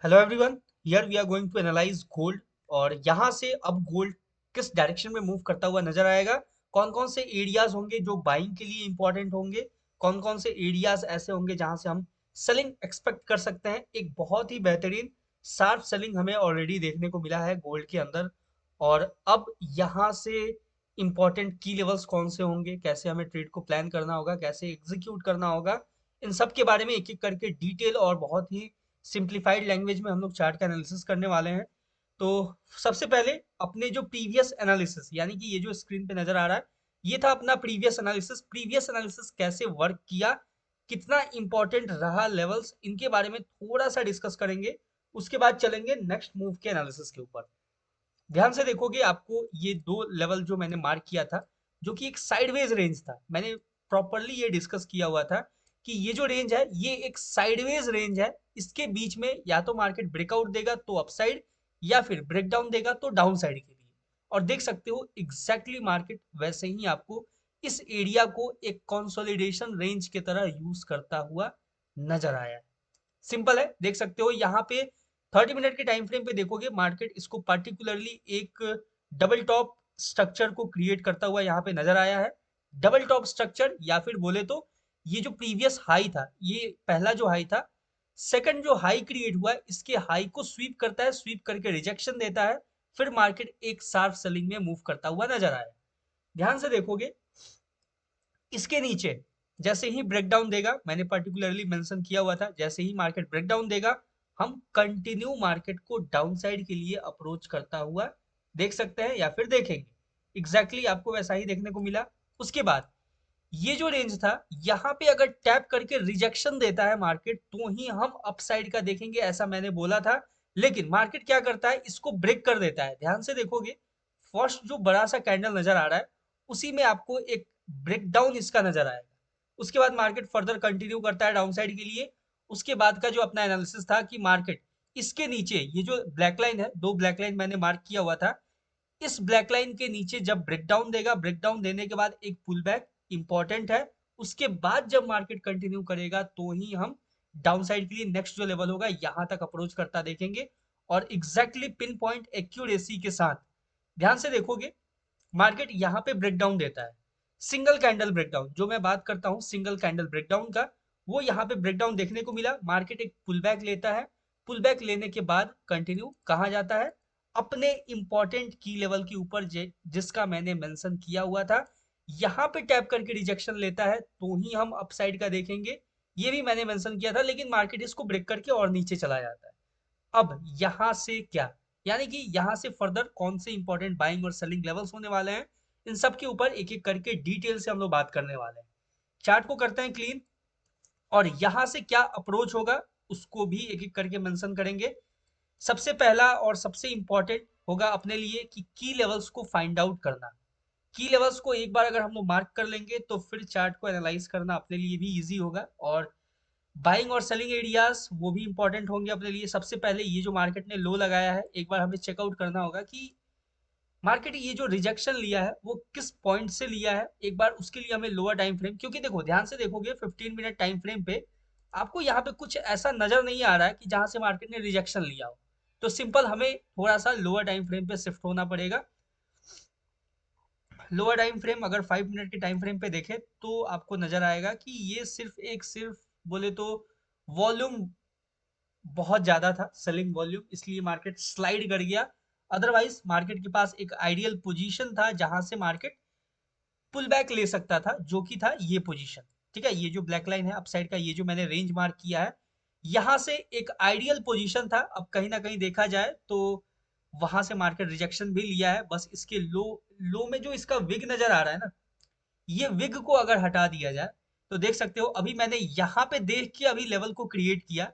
Hello everyone, here we are going to analyse gold. और यहाँ से अब गोल्ड किस डायरेक्शन में मूव करता हुआ नजर आएगा। कौन कौन से एरियाज होंगे जो बाइंग के लिए इंपॉर्टेंट होंगे, कौन कौन से एरियाज ऐसे होंगे जहां से हम सेलिंग एक्सपेक्ट कर सकते हैं। एक बहुत ही बेहतरीन शार्प सेलिंग हमें ऑलरेडी देखने को मिला है गोल्ड के अंदर। और अब यहाँ से इंपॉर्टेंट की लेवल्स कौन से होंगे, कैसे हमें ट्रेड को प्लान करना होगा, कैसे एग्जीक्यूट करना होगा, इन सब के बारे में एक एक करके डिटेल और बहुत ही सिंप्लीफाइड लैंग्वेज में हम लोग चार्ट का एनालिसिस करने वाले हैं। तो सबसे पहले अपने जो प्रीवियस एनालिसिस, यानी कि ये जो स्क्रीन पे नजर आ रहा है, ये था अपना प्रीवियस एनालिसिस। प्रीवियस एनालिसिस कैसे वर्क किया, कितना इंपॉर्टेंट रहा लेवल्स, इनके बारे में थोड़ा सा डिस्कस करेंगे। उसके बाद चलेंगे नेक्स्ट मूव के एनालिसिस के ऊपर। ध्यान से देखोगे आपको ये दो लेवल जो मैंने मार्क किया था, जो कि एक साइडवेज रेंज था, मैंने प्रॉपरली ये डिस्कस किया हुआ था कि ये जो रेंज है ये एक साइडवेज रेंज है। इसके बीच में या तो मार्केट ब्रेकआउट देगा तो अपसाइड, या फिर ब्रेकडाउन देगा तो डाउन साइड के लिए। और देख सकते हो एग्जैक्टली मार्केट वैसे ही आपको इस एरिया को एक कंसोलिडेशन रेंज की तरह यूज करता हुआ नजर आया है। सिंपल है, देख सकते हो यहाँ पे 30 मिनट के टाइम फ्रेम पे देखोगे मार्केट इसको पर्टिकुलरली एक डबल टॉप स्ट्रक्चर को क्रिएट करता हुआ यहाँ पे नजर आया है। डबल टॉप स्ट्रक्चर, या फिर बोले तो ये जो प्रीवियस हाई था, ये पहला जो हाई था, सेकंड जो हाई क्रिएट हुआ है, इसके हाई को स्वीप करता है, स्वीप करके रिजेक्शन देता है, फिर मार्केट एक शार्प सेलिंग में मूव करता हुआ नजर आया। ध्यान से देखोगे इसके नीचे जैसे ही ब्रेकडाउन देगा, मैंने पर्टिकुलरली मेंशन किया हुआ था, जैसे ही मार्केट ब्रेकडाउन देगा हम कंटिन्यू मार्केट को डाउन साइड के लिए अप्रोच करता हुआ देख सकते हैं, या फिर देखेंगे। एग्जैक्टली आपको वैसा ही देखने को मिला। उसके बाद ये जो रेंज था, यहाँ पे अगर टैप करके रिजेक्शन देता है मार्केट तो ही हम अपसाइड का देखेंगे, ऐसा मैंने बोला था। लेकिन मार्केट क्या करता है, इसको ब्रेक कर देता है। ध्यान से देखोगे फर्स्ट जो बड़ा सा कैंडल नजर आ रहा है, उसी में आपको एक ब्रेकडाउन इसका नजर आएगा। उसके बाद मार्केट फर्दर कंटिन्यू करता है डाउन साइड के लिए। उसके बाद का जो अपना एनालिसिस था कि मार्केट इसके नीचे, ये जो ब्लैक लाइन है, दो ब्लैक लाइन मैंने मार्क किया हुआ था, इस ब्लैक लाइन के नीचे जब ब्रेकडाउन देगा, ब्रेकडाउन देने के बाद एक पुल बैक इंपॉर्टेंट है। उसके बाद जब मार्केट कंटिन्यू करेगा तो ही हम डाउन साइड के लिए नेक्स्ट जो लेवल होगा यहां तक अप्रोच करता देखेंगे। और एग्जैक्टली पिन पॉइंट एक्यूरेसी के साथ ध्यान से देखोगे मार्केट यहाँ पे ब्रेकडाउन देता है। सिंगल कैंडल ब्रेकडाउन जो मैं बात करता हूँ, सिंगल कैंडल ब्रेकडाउन का, वो यहाँ पे ब्रेकडाउन देखने को मिला। मार्केट एक पुल बैक लेता है, पुल बैक लेने के बाद कंटिन्यू कहाँ जाता है, अपने इंपॉर्टेंट की लेवल के ऊपर, जिसका मैंने मेंशन किया हुआ था, यहाँ पे टैप करके रिजेक्शन लेता है तो ही हम अपसाइड का देखेंगे। ये भी मैंने मेंशन किया था, लेकिन मार्केट इसको ब्रेक करके और नीचे चला जाता है। अब यहाँ से क्या, यानी कि यहाँ से फर्दर कौन से इंपॉर्टेंट बाइंग और सेलिंग लेवल्स होने वाले हैं, इन सब के ऊपर एक एक करके डिटेल से हम लोग बात करने वाले हैं। चार्ट को करते हैं क्लीन, और यहाँ से क्या अप्रोच होगा उसको भी एक एक करके मेंशन करेंगे। सबसे पहला और सबसे इंपॉर्टेंट होगा अपने लिए कि की लेवल्स को फाइंड आउट करना। की लेवल्स को एक बार अगर हम लोग मार्क कर लेंगे तो फिर चार्ट को एनालाइज करना अपने लिए भी इजी होगा। और बाइंग और सेलिंग एरियाज वो भी इंपॉर्टेंट होंगे अपने लिए। सबसे पहले ये जो मार्केट ने लो लगाया है, एक बार हमें चेकआउट करना होगा कि मार्केट ये जो रिजेक्शन लिया है वो किस पॉइंट से लिया है। एक बार उसके लिए हमें लोअर टाइम फ्रेम, क्योंकि देखो ध्यान से देखोगे 15 मिनट टाइम फ्रेम पे आपको यहाँ पे कुछ ऐसा नजर नहीं आ रहा है कि जहां से मार्केट ने रिजेक्शन लिया हो। तो सिंपल हमें थोड़ा सा लोअर टाइम फ्रेम पे शिफ्ट होना पड़ेगा। लोअर टाइम फ्रेम अगर 5 मिनट के टाइम फ्रेम पे देखें तो आपको नजर आएगा कि ये सिर्फ बोले तो वॉल्यूम बहुत ज्यादा था, सेलिंग वॉल्यूम, इसलिए मार्केट स्लाइड कर गया। अदरवाइज मार्केट के पास एक आइडियल पोजीशन था जहां से मार्केट पुल बैक ले सकता था, जो कि था ये पोजीशन। ठीक है, ये जो ब्लैक लाइन है अपसाइड का, ये जो मैंने रेंज मार्क किया है, यहां से एक आइडियल पोजीशन था। अब कहीं ना कहीं देखा जाए तो वहां से मार्केट रिजेक्शन भी लिया है। बस इसके लो लो में जो इसका विग नजर आ रहा है ना, ये विग को अगर हटा दिया जाए तो देख सकते हो अभी मैंने यहाँ पे देख के अभी लेवल को क्रिएट किया।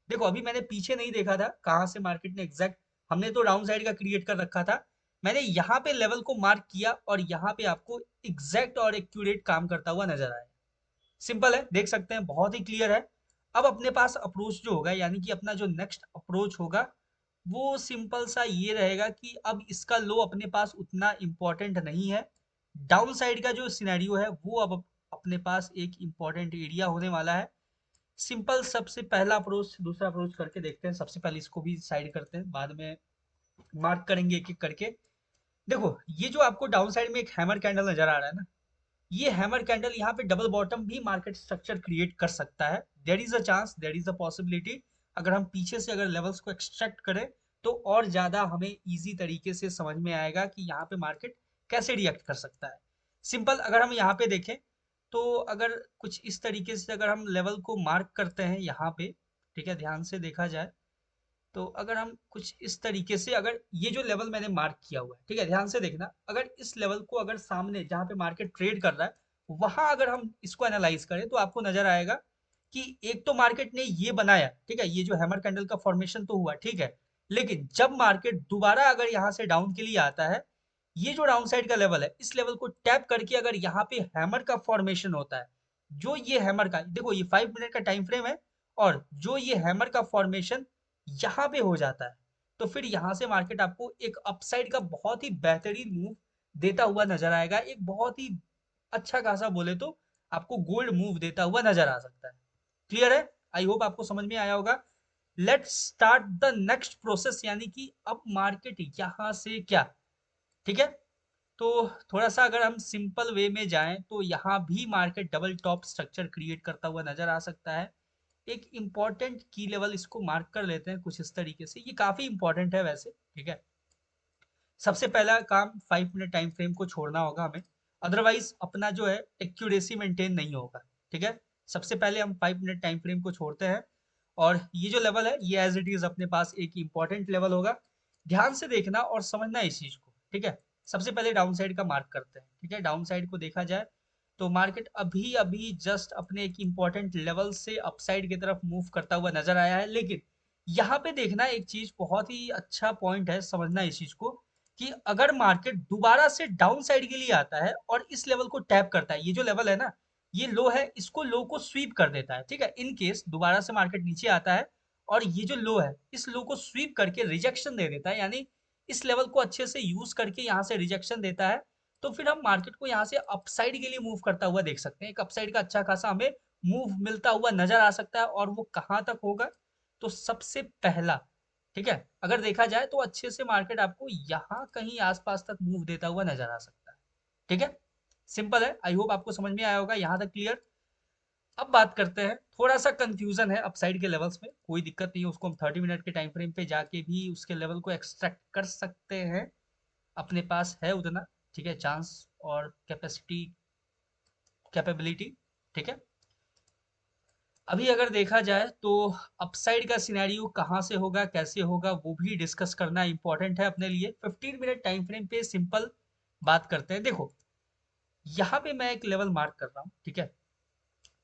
देखो अभी मैंने पीछे नहीं देखा था कहाँ से मार्केट ने एग्जैक्ट, हमने तो डाउन साइड का क्रिएट कर रखा था। मैंने यहाँ पे लेवल को मार्क किया और यहाँ पे आपको एग्जैक्ट और एक्यूरेट काम करता हुआ नजर आया। सिंपल है, देख सकते हैं, बहुत ही क्लियर है। अब अपने पास अप्रोच जो होगा, यानी कि अपना जो नेक्स्ट अप्रोच होगा, वो सिंपल सा ये रहेगा कि अब इसका लो अपने पास उतना इम्पोर्टेंट नहीं है। डाउन साइड का जो सिनेरियो है वो अब अपने पास एक इम्पोर्टेंट एरिया होने वाला है। सिंपल सबसे पहला अप्रोच दूसरा अप्रोच करके देखते हैं। सबसे पहले इसको भी साइड करते हैं, बाद में मार्क करेंगे एक एक करके। देखो ये जो आपको डाउन साइड में एक हैमर कैंडल नजर आ रहा है ना, ये हैमर कैंडल यहाँ पे डबल बॉटम भी मार्केट स्ट्रक्चर क्रिएट कर सकता है। There is a chance, there is a possibility. अगर हम पीछे से अगर लेवल्स को एक्सट्रैक्ट करें तो और ज्यादा हमें इजी तरीके से समझ में आएगा कि यहाँ पे मार्केट कैसे रिएक्ट कर सकता है। सिंपल अगर हम यहाँ पे देखें तो अगर कुछ इस तरीके से अगर हम लेवल को मार्क करते हैं यहाँ पे, ठीक है, ध्यान से देखा जाए तो अगर हम कुछ इस तरीके से, अगर ये जो लेवल मैंने मार्क किया हुआ है, ठीक है, ध्यान से देखना, अगर इस लेवल को अगर सामने जहाँ पे मार्केट ट्रेड कर रहा है वहां अगर हम इसको एनालाइज करें तो आपको नजर आएगा कि एक तो मार्केट ने ये बनाया, ठीक है, ये जो हैमर कैंडल का फॉर्मेशन तो हुआ, ठीक है, लेकिन जब मार्केट दोबारा अगर यहाँ से डाउन के लिए आता है, ये जो डाउन साइड का लेवल है इस लेवल को टैप करके अगर यहाँ पे हैमर का फॉर्मेशन होता है, जो ये हैमर का, देखो ये 5 मिनट का टाइम फ्रेम है, और जो ये हैमर का फॉर्मेशन यहाँ पे हो जाता है, तो फिर यहाँ से मार्केट आपको एक अपसाइड का बहुत ही बेहतरीन मूव देता हुआ नजर आएगा। एक बहुत ही अच्छा खासा बोले तो आपको गोल्ड मूव देता हुआ नजर आ सकता है। क्लियर है? आई होप आपको समझ में आया होगा। Let's start the next process, यानी कि अब मार्केट यहाँ से क्या, ठीक है, तो थोड़ा सा अगर हम सिंपल वे में जाएं तो यहाँ भी market double top structure create करता हुआ नजर आ सकता है। एक इम्पॉर्टेंट की लेवल इसको मार्क कर लेते हैं कुछ इस तरीके से, ये काफी इंपॉर्टेंट है वैसे, ठीक है। सबसे पहला काम 5 मिनट टाइम फ्रेम को छोड़ना होगा हमें, अदरवाइज अपना जो है एक्यूरेसी मेंटेन नहीं होगा, ठीक है। सबसे पहले हम 5 मिनट टाइम फ्रेम को छोड़ते हैं, और ये जो लेवल है ये एज इट इज अपने पास एक इंपॉर्टेंट लेवल होगा। ध्यान से देखना और समझना इस चीज को, ठीक है। सबसे पहले डाउन साइड का मार्क करते हैं, ठीक है। डाउन साइड को देखा जाए तो मार्केट अभी अभी जस्ट अपने एक इंपॉर्टेंट लेवल से अपसाइड की तरफ मूव करता हुआ नजर आया है, लेकिन यहाँ पे देखना एक चीज, बहुत ही अच्छा पॉइंट है, समझना इस चीज को, कि अगर मार्केट दोबारा से डाउन साइड के लिए आता है और इस लेवल को टैप करता है, ये जो लेवल है ना, ये लो है, इसको लो को स्वीप कर देता है, ठीक है। इन केस दोबारा से मार्केट नीचे आता है और ये जो लो है इस लो को स्वीप करके रिजेक्शन दे देता है, यानी इस लेवल को अच्छे से यूज करके यहाँ से रिजेक्शन देता है, तो फिर हम मार्केट को यहाँ से अपसाइड के लिए मूव करता हुआ देख सकते हैं। एक अपसाइड का अच्छा खासा हमें मूव मिलता हुआ नजर आ सकता है, और वो कहाँ तक होगा, तो सबसे पहला, ठीक है, अगर देखा जाए तो अच्छे से मार्केट आपको यहाँ कहीं आसपास तक मूव देता हुआ नजर आ सकता है, ठीक है। सिंपल है, आई होप आपको समझ में आया होगा यहाँ तक। क्लियर? अब बात करते हैं, थोड़ा सा कंफ्यूजन है अपसाइड के लेवल्स में, कोई दिक्कत नहीं है, उसको हम 30 मिनट के टाइम फ्रेम पे जाके भी उसके लेवल को एक्सट्रैक्ट कर सकते हैं, अपने पास है उतना, ठीक है, चांस और कैपेसिटी, कैपेबिलिटी, ठीक है। अभी अगर देखा जाए तो अपसाइड का सिनेरियो कहाँ से होगा, कैसे होगा, वो भी डिस्कस करना इंपॉर्टेंट है अपने लिए। 15 मिनट टाइम फ्रेम पे सिंपल बात करते हैं। देखो यहाँ पे मैं एक लेवल मार्क कर रहा हूँ, ठीक है,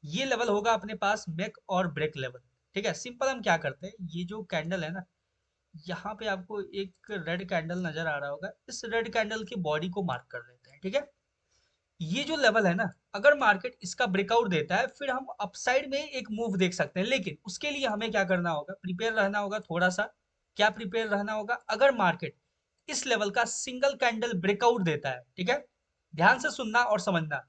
ये लेवल होगा अपने पास मेक और ब्रेक लेवल, ठीक है। सिंपल हम क्या करते हैं, ये जो कैंडल है ना, यहाँ पे आपको एक रेड कैंडल नजर आ रहा होगा, इस रेड कैंडल की बॉडी को मार्क कर लेते हैं, ठीक है। ये जो लेवल है ना, अगर मार्केट इसका ब्रेकआउट देता है फिर हम अपसाइड में एक मूव देख सकते हैं, लेकिन उसके लिए हमें क्या करना होगा, प्रिपेयर रहना होगा थोड़ा सा। क्या प्रिपेयर रहना होगा, अगर मार्केट इस लेवल का सिंगल कैंडल ब्रेकआउट देता है, ठीक है, ध्यान से सुनना और समझना,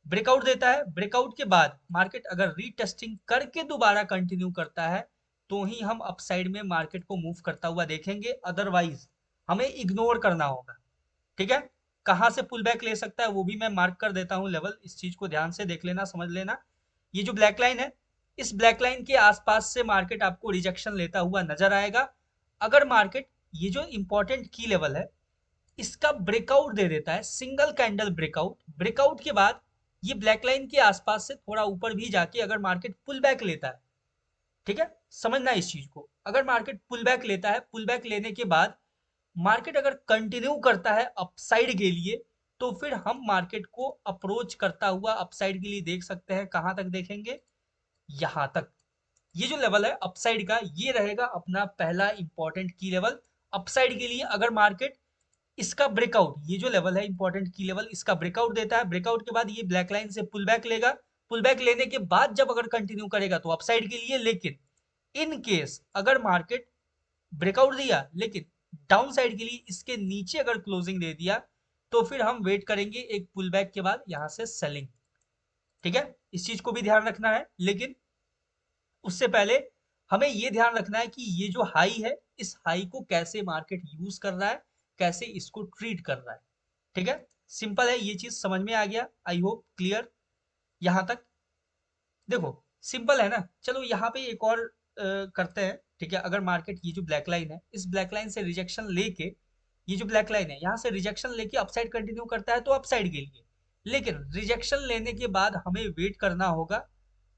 ब्रेकआउट देता है, ब्रेकआउट के बाद मार्केट अगर रीटेस्टिंग करके दोबारा कंटिन्यू करता है तो ही हम अपसाइड में मार्केट को मूव करता हुआ देखेंगे, अदरवाइज हमें इग्नोर करना होगा, ठीक है। कहाँ से पुल बैक ले सकता है वो भी मैं मार्क कर देता हूँ लेवल, इस चीज को ध्यान से देख लेना, समझ लेना। ये जो ब्लैक लाइन है, इस ब्लैक लाइन के आसपास से मार्केट आपको रिजेक्शन लेता हुआ नजर आएगा। अगर मार्केट ये जो इंपॉर्टेंट की लेवल है इसका ब्रेकआउट दे देता है, सिंगल कैंडल ब्रेकआउट, ब्रेकआउट के बाद ये ब्लैक लाइन के आसपास से थोड़ा ऊपर भी जाके अगर मार्केट पुल बैक लेता है, ठीक है, समझना इस चीज को, अगर मार्केट पुल बैक लेता है, पुल बैक लेने के बाद मार्केट अगर कंटिन्यू करता है अपसाइड के लिए, तो फिर हम मार्केट को अप्रोच करता हुआ अपसाइड के लिए देख सकते हैं। कहां तक देखेंगे, यहां तक। ये जो लेवल है अपसाइड का, ये रहेगा अपना पहला इंपॉर्टेंट की लेवल अपसाइड के लिए। अगर मार्केट इसका ब्रेकआउट, ये जो लेवल है इंपॉर्टेंट की लेवल, इसका ब्रेकआउट देता है, ब्रेकआउट के बाद ये ब्लैक लाइन से पुल बैक लेगा, पुल बैक लेने के बाद जब अगर कंटिन्यू करेगा तो अपसाइड के लिए। लेकिन इन केस अगर मार्केट ब्रेकआउट दिया लेकिन डाउन साइड के लिए इसके नीचे अगर क्लोजिंग दे दिया, तो फिर हम वेट करेंगे एक पुल बैक के बाद यहाँ से सेलिंग, ठीक है, इस चीज को भी ध्यान रखना है। लेकिन उससे पहले हमें ये ध्यान रखना है कि ये जो हाई है, इस हाई को कैसे मार्केट यूज कर रहा है, कैसे इसको ट्रीट कर रहा है। ठीक है, सिंपल है, ये चीज समझ में आ गया, आई होप क्लियर यहां तक। देखो सिंपल है ना, चलो यहाँ पे एक और करते हैं। ठीक है, अगर मार्केट ये जो ब्लैक लाइन है, इस ब्लैक लाइन से रिजेक्शन लेके, ये जो ब्लैक लाइन है यहाँ से रिजेक्शन लेके अपसाइड कंटिन्यू करता है तो अपसाइड के लिए, लेकिन रिजेक्शन लेने के बाद हमें वेट करना होगा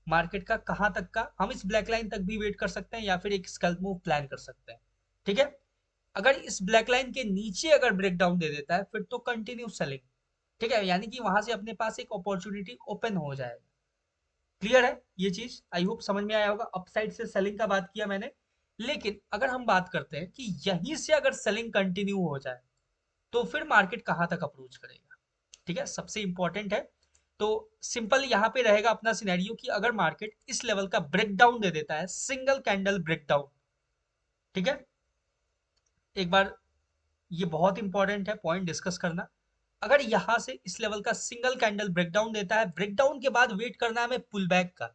मार्केट का कहाँ तक का। हम इस ब्लैक लाइन तक भी वेट कर सकते हैं या फिर एक स्कैल्प मूव प्लान कर सकते हैं। ठीक है, अगर इस ब्लैक लाइन के नीचे अगर ब्रेक डाउन दे देता है फिर तो कंटिन्यू सेलिंग। ठीक है, यानी कि वहां से अपने पास एक अपॉर्चुनिटी ओपन हो जाएगा। क्लियर है ये चीज, आई होप समझ में आया होगा। अपसाइड से सेलिंग का बात किया मैंने, लेकिन अगर हम बात करते हैं कि यहीं से अगर सेलिंग कंटिन्यू हो जाए तो फिर मार्केट कहाँ तक अप्रोच करेगा। ठीक है, सबसे इंपॉर्टेंट है। तो सिंपल यहाँ पे रहेगा अपना सिनेरियो कि अगर मार्केट इस लेवल का ब्रेकडाउन दे देता है, सिंगल कैंडल ब्रेकडाउन। ठीक है, एक बार ये बहुत इंपॉर्टेंट है पॉइंट डिस्कस करना। अगर यहां से इस लेवल का सिंगल कैंडल ब्रेकडाउन देता है, ब्रेकडाउन के बाद वेट करना है हमें पुल बैक का।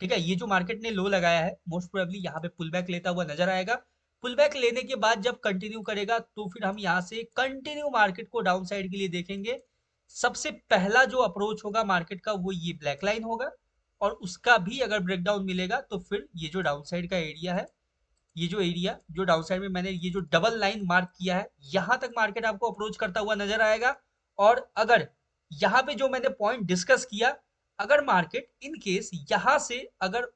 ठीक है, ये जो मार्केट ने लो लगाया है मोस्ट प्रोबेबली यहाँ पे पुल बैक लेता हुआ नजर आएगा। पुल बैक लेने के बाद जब कंटिन्यू करेगा तो फिर हम यहाँ से कंटिन्यू मार्केट को डाउन साइड के लिए देखेंगे। सबसे पहला जो अप्रोच होगा मार्केट का वो ये ब्लैक लाइन होगा, और उसका भी अगर ब्रेकडाउन मिलेगा तो फिर ये जो डाउन साइड का एरिया है, ये जो एरिया जो डाउन साइड में मैंने ये जो डबल लाइन मार्क किया है, यहां तक मार्केट आपको अप्रोच करता हुआ नजर आएगा। और अगर यहाँ पे जो मैंने पॉइंट डिस्कस किया, अगर मार्केट इन केस यहां से अगर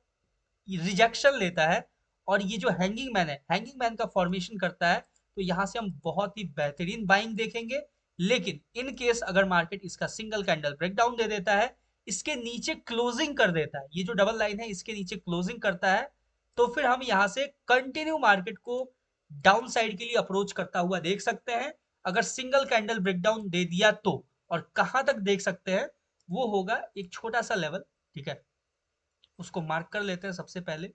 रिजेक्शन लेता है और ये जो हैंगिंग मैन है, हैंगिंग मैन का फॉर्मेशन करता है, तो यहां से हम बहुत ही बेहतरीन बाइंग देखेंगे। लेकिन इन केस अगर मार्केट इसका सिंगल कैंडल ब्रेकडाउन दे देता है, इसके नीचे क्लोजिंग कर देता है, ये जो डबल लाइन है इसके नीचे क्लोजिंग करता है, तो फिर हम यहां से कंटिन्यू मार्केट को डाउन साइड के लिए अप्रोच करता हुआ देख सकते हैं। अगर सिंगल कैंडल ब्रेकडाउन दे दिया तो, और कहां तक देख सकते हैं, वो होगा एक छोटा सा लेवल। ठीक है, उसको मार्क कर लेते हैं सबसे पहले।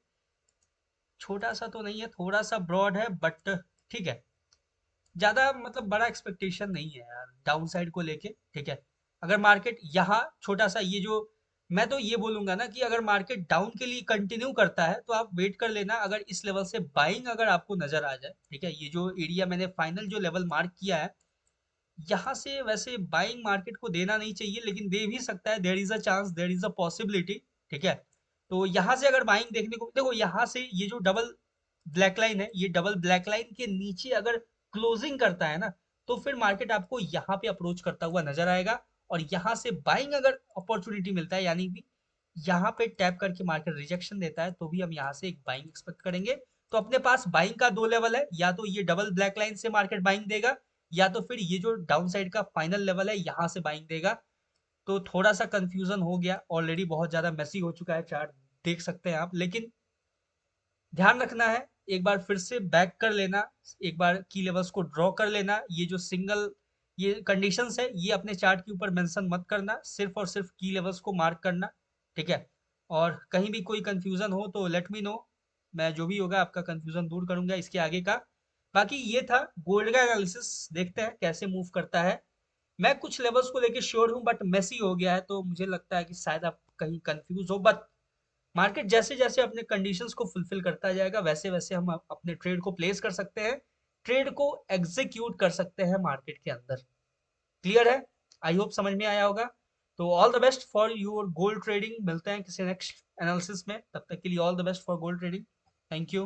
छोटा सा तो नहीं है, थोड़ा सा ब्रॉड है, बट ठीक है, ज्यादा मतलब बड़ा एक्सपेक्टेशन नहीं है यार डाउन साइड को लेके। ठीक है, अगर मार्केट यहाँ छोटा सा ये जो, मैं तो ये बोलूंगा ना कि अगर मार्केट डाउन के लिए कंटिन्यू करता है तो आप वेट कर लेना, अगर इस लेवल से बाइंग अगर आपको नजर आ जाए। ठीक है, ये जो एरिया मैंने फाइनल जो लेवल मार्क किया है, यहाँ से वैसे बाइंग मार्केट को देना नहीं चाहिए, लेकिन दे भी सकता है, there is a chance, there is a possibility. ठीक है, तो यहाँ से अगर बाइंग देखने को, देखो यहाँ से ये जो डबल ब्लैक लाइन है, ये डबल ब्लैक लाइन के नीचे अगर क्लोजिंग करता है ना, तो फिर मार्केट आपको यहाँ पे अप्रोच करता हुआ नजर आएगा। और यहाँ से बाइंग अगर अपॉर्चुनिटी मिलता है, यानी कि यहाँ पे टैप करके मार्केट रिजेक्शन देता है, तो भी हम यहाँ से एक बाइंग एक्सपेक्ट करेंगे। तो अपने पास बाइंग का दो लेवल है, या तो ये डबल ब्लैक लाइन से मार्केट बाइंग देगा, या तो फिर ये जो डाउन साइड का फाइनल लेवल है यहाँ से बाइंग देगा। तो थोड़ा सा कंफ्यूजन हो गया, ऑलरेडी बहुत ज्यादा मेसी हो चुका है चार्ट, देख सकते हैं आप। लेकिन ध्यान रखना है, एक बार फिर से बैक कर लेना, एक बार की लेवल्स को ड्रॉ कर लेना। ये जो सिंगल ये कंडीशंस है ये अपने चार्ट के ऊपर मेंशन मत करना, सिर्फ और सिर्फ की लेवल्स को मार्क करना। ठीक है, और कहीं भी कोई कंफ्यूजन हो तो लेट मी नो, मैं जो भी होगा आपका कंफ्यूजन दूर करूंगा इसके आगे का। बाकी ये था गोल्ड का एनालिसिस, देखते हैं कैसे मूव करता है। मैं कुछ लेवल्स को लेके श्योर हूँ, बट मेसी हो गया है तो मुझे लगता है कि शायद आप कहीं कंफ्यूज हो। बट मार्केट जैसे जैसे अपने कंडीशंस को फुलफिल करता जाएगा, वैसे वैसे हम अपने ट्रेड को प्लेस कर सकते हैं, ट्रेड को एग्जीक्यूट कर सकते हैं मार्केट के अंदर। क्लियर है, आई होप समझ में आया होगा। तो all the best for your gold trading, मिलते हैं किसी नेक्स्ट एनालिसिस में, तब तक के लिए all the best for gold trading. Thank you.